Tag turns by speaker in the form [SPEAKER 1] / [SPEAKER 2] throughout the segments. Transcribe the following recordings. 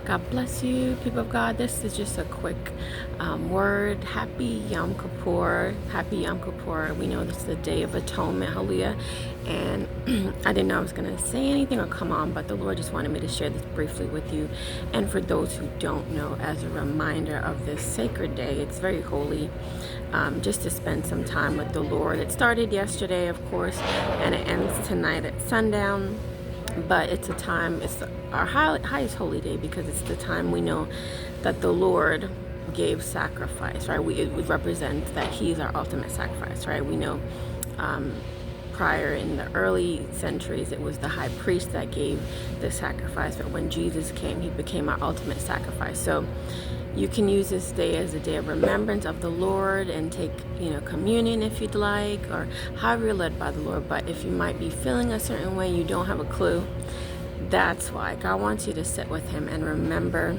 [SPEAKER 1] God bless you, people of God. This is just a quick word. Happy Yom Kippur. Happy Yom Kippur. We know this is the Day of Atonement. Hallelujah. And I didn't know I was going to say anything or come on, but the Lord just wanted me to share this briefly with you. And for those who don't know, as a reminder of this sacred day, it's very holy, just to spend some time with the Lord. It started yesterday, of course, and it ends tonight at sundown. But it's a time, it's our highest holy day because it's the time we know that the Lord gave sacrifice, right? It represents that He's our ultimate sacrifice, right? We know prior in the early centuries, it was the high priest that gave the sacrifice. But when Jesus came, He became our ultimate sacrifice. So you can use this day as a day of remembrance of the Lord and take, communion if you'd like, or however you're led by the Lord. But if you might be feeling a certain way, you don't have a clue, that's why God wants you to sit with Him and remember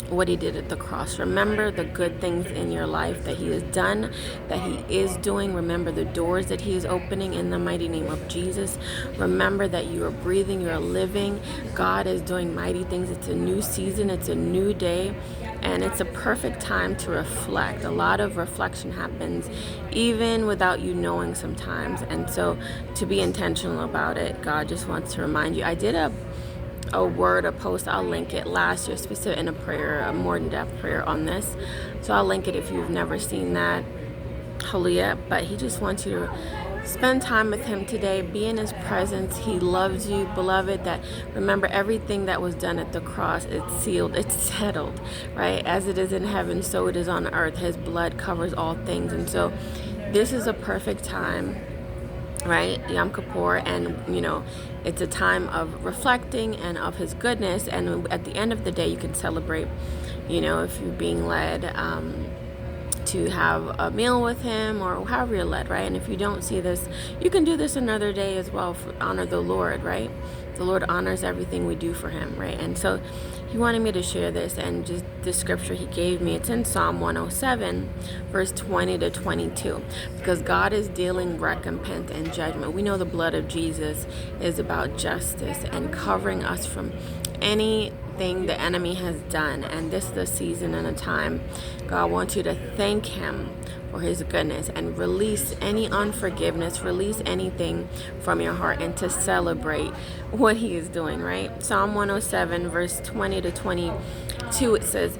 [SPEAKER 1] what He did at the cross. Remember the good things in your life that He has done, that He is doing. Remember the doors that He is opening in the mighty name of Jesus. Remember that you are breathing, you are living. God is doing mighty things. It's a new season, it's a new day, and it's a perfect time to reflect. A lot of reflection happens even without you knowing sometimes, and so to be intentional about it, God just wants to remind you. I did a post, I'll link it last year, specific in a prayer, a more in-depth prayer on this. So I'll link it if you've never seen that. Hallelujah. But He just wants you to spend time with Him today. Be in His presence. He loves you, beloved. That remember everything that was done at the cross. It's sealed. It's settled, right? As it is in heaven, so it is on earth. His blood covers all things. And so this is a perfect time, right? Yom Kippur, and it's a time of reflecting and of His goodness. And at the end of the day, you can celebrate, if you're being led to have a meal with Him, or however you're led, right? And if you don't see this, you can do this another day as well, for honor the Lord, right? The Lord honors everything we do for Him, right? And so He wanted me to share this, and just the scripture He gave me, it's in Psalm 107, verse 20 to 22, because God is dealing recompense and judgment. We know the blood of Jesus is about justice and covering us from anything the enemy has done. And this is a season and a time God wants you to thank Him for His goodness and release any unforgiveness, release anything from your heart, and to celebrate what He is doing, right? Psalm 107, verse 20 to 22, it says,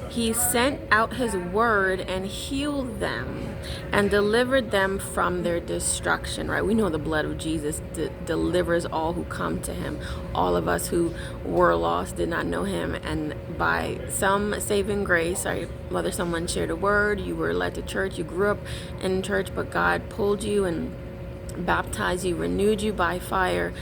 [SPEAKER 1] He sent out His word and healed them and delivered them from their destruction, right? We know the blood of Jesus delivers all who come to Him. All of us who were lost, did not know Him, and by some saving grace, right, whether someone shared a word, you were led to church, you grew up in church, but God pulled you and baptized you, renewed you by fire,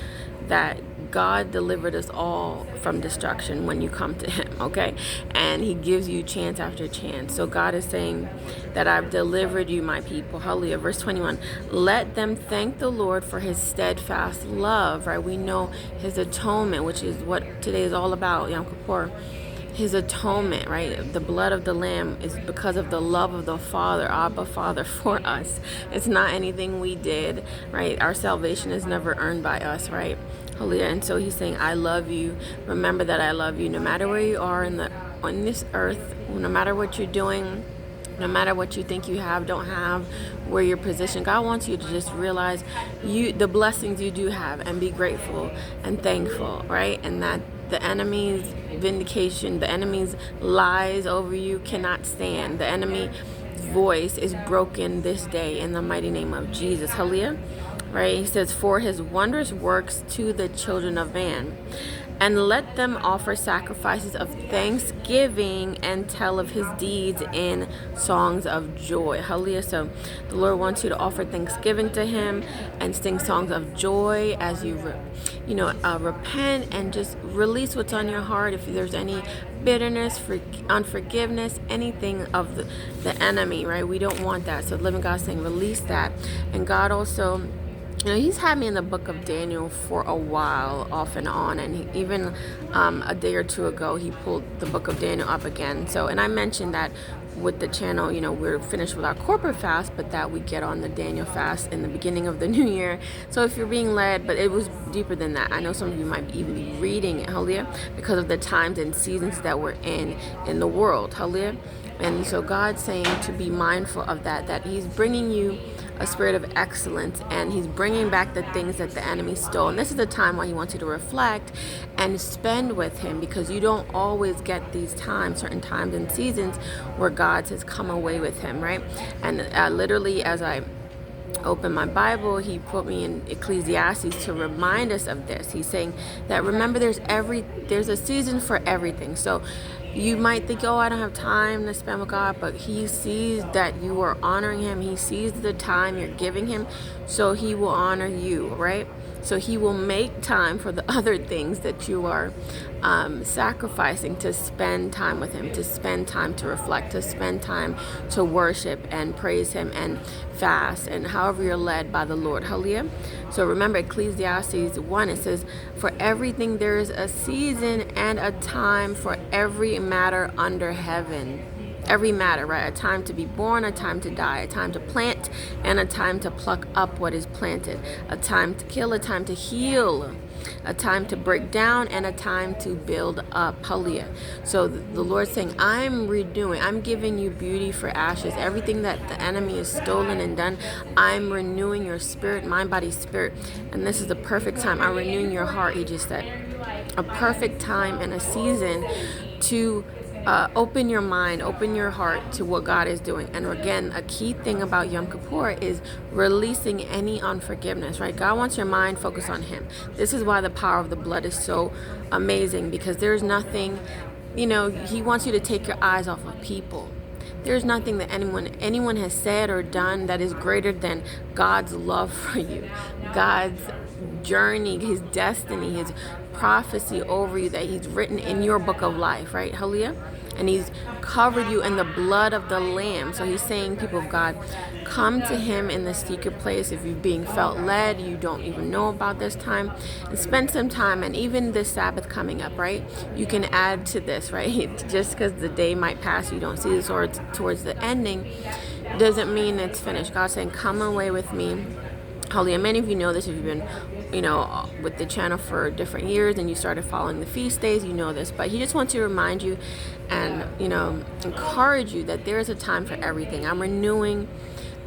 [SPEAKER 1] that God delivered us all from destruction when you come to Him, okay? And He gives you chance after chance. So God is saying that I've delivered you, my people. Hallelujah. Verse 21, let them thank the Lord for His steadfast love, right? We know His atonement, which is what today is all about, Yom Kippur. His atonement, right? The blood of the Lamb is because of the love of the Father, Abba Father, for us. It's not anything we did, right? Our salvation is never earned by us, right? Hallelujah. And so He's saying, I love you. Remember that I love you no matter where you are on this earth, no matter what you're doing, no matter what you think you have, don't have, where you're positioned. God wants you to just realize the blessings you do have and be grateful and thankful, right? And that the enemy's vindication, the enemy's lies over you cannot stand. The enemy's voice is broken this day in the mighty name of Jesus. Hallelujah. Right? He says, for His wondrous works to the children of man. And let them offer sacrifices of thanksgiving and tell of His deeds in songs of joy. Hallelujah. So the Lord wants you to offer thanksgiving to Him and sing songs of joy as you, repent and just release what's on your heart. If there's any bitterness, unforgiveness, anything of the enemy, right? We don't want that. So the living God is saying, release that. And God also, He's had me in the book of Daniel for a while, off and on, and even a day or two ago, He pulled the book of Daniel up again. So, and I mentioned that with the channel, we're finished with our corporate fast, but that we get on the Daniel fast in the beginning of the new year. So if you're being led, but it was deeper than that. I know some of you might even be reading it, hallelujah, because of the times and seasons that we're in the world, hallelujah. And so God's saying to be mindful of that he's bringing you a spirit of excellence, and he's bringing back the things that the enemy stole. And this is the time why he wants you to reflect and spend with him, because you don't always get these times, certain times and seasons where God says come away with him, right? And literally, as I open my Bible, he put me in Ecclesiastes to remind us of this. He's saying that, remember, there's a season for everything. So you might think, oh, I don't have time to spend with God, but he sees that you are honoring him. He sees the time you're giving him, so he will honor you, right? So he will make time for the other things that you are sacrificing to spend time with him, to spend time to reflect, to spend time to worship and praise him and fast, and however you're led by the Lord. Hallelujah. So remember Ecclesiastes 1, it says, for everything there is a season and a time for every matter under heaven. Every matter, right? A time to be born, a time to die, a time to plant, and a time to pluck up what is planted, a time to kill, a time to heal, a time to break down, and a time to build up. Hallelujah. So the Lord's saying, I'm renewing, I'm giving you beauty for ashes. Everything that the enemy has stolen and done, I'm renewing your spirit, mind, body, spirit. And this is the perfect time. I'm renewing your heart, he just said. A perfect time and a season to open your mind, open your heart to what God is doing. And again, a key thing about Yom Kippur is releasing any unforgiveness, right? God wants your mind focused on him. This is why the power of the blood is so amazing, because there's nothing, he wants you to take your eyes off of people. There's nothing that anyone has said or done that is greater than God's love for you, God's journey, his destiny, his prophecy over you that he's written in your book of life, right? Hallelujah. And he's covered you in the blood of the Lamb. So he's saying, people of God, come to him in the secret place. If you're being felt led, you don't even know about this time, and spend some time. And even this Sabbath coming up, right? You can add to this, right? Just because the day might pass, you don't see this towards the ending, doesn't mean it's finished. God's saying, come away with me. Hallelujah. Many of you know this if you've been, with the channel for different years and you started following the feast days, you know this. But he just wants to remind you and, encourage you that there is a time for everything. I'm renewing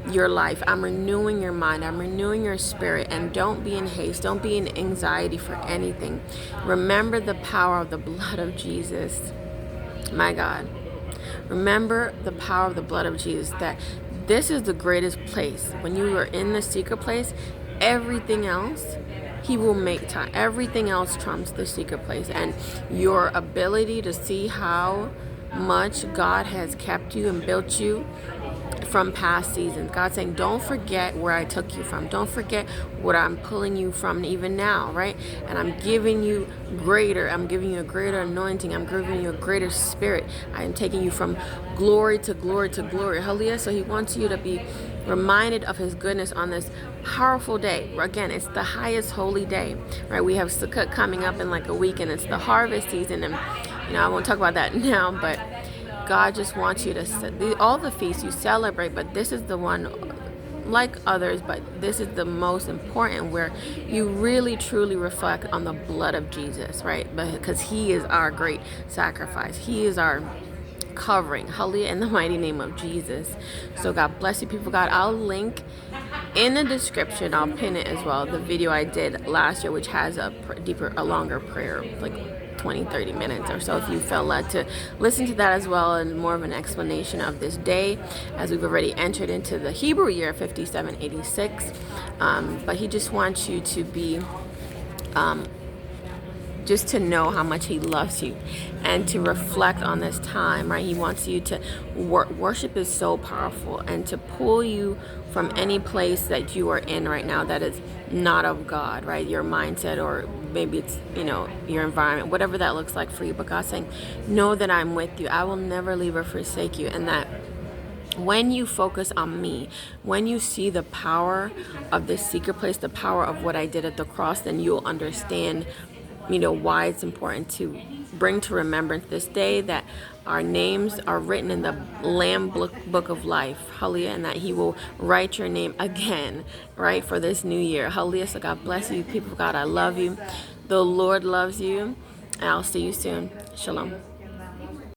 [SPEAKER 1] your life. I'm renewing your mind. I'm renewing your spirit. And don't be in haste. Don't be in anxiety for anything. Remember the power of the blood of Jesus. My God. Remember the power of the blood of Jesus, that this is the greatest place. When you are in the secret place, everything else, he will make time. Everything else trumps the secret place. And your ability to see how much God has kept you and built you from past seasons. God's saying, don't forget where I took you from. Don't forget what I'm pulling you from even now, right? And I'm giving you greater. I'm giving you a greater anointing. I'm giving you a greater spirit. I am taking you from glory to glory to glory. Hallelujah. So he wants you to be reminded of his goodness on this powerful day. Again, it's the highest holy day, right? We have Sukkot coming up in like a week, and it's the harvest season. And, I won't talk about that now, but God just wants you to, all the feasts you celebrate, but this is the one, like others, but this is the most important, where you really truly reflect on the blood of Jesus, right? Because he is our great sacrifice. He is our covering. Hallelujah, in the mighty name of Jesus. So God bless you, people of God. I'll link in the description, I'll pin it as well, the video I did last year, which has a longer prayer, like 20-30 minutes or so, if you felt led to listen to that as well, and more of an explanation of this day, as we've already entered into the Hebrew year 5786. But he just wants you to be just to know how much he loves you and to reflect on this time, right? He wants you to worship is so powerful, and to pull you from any place that you are in right now that is not of God, right? Your mindset, or maybe it's, your environment, whatever that looks like for you. But God's saying, know that I'm with you. I will never leave or forsake you. And that when you focus on me, when you see the power of this secret place, the power of what I did at the cross, then you'll understand why it's important to bring to remembrance this day that our names are written in the Lamb book of life. Hallelujah. And that he will write your name again, right, for this new year. Hallelujah. So God bless you, people of God. I love you. The Lord loves you. And I'll see you soon. Shalom.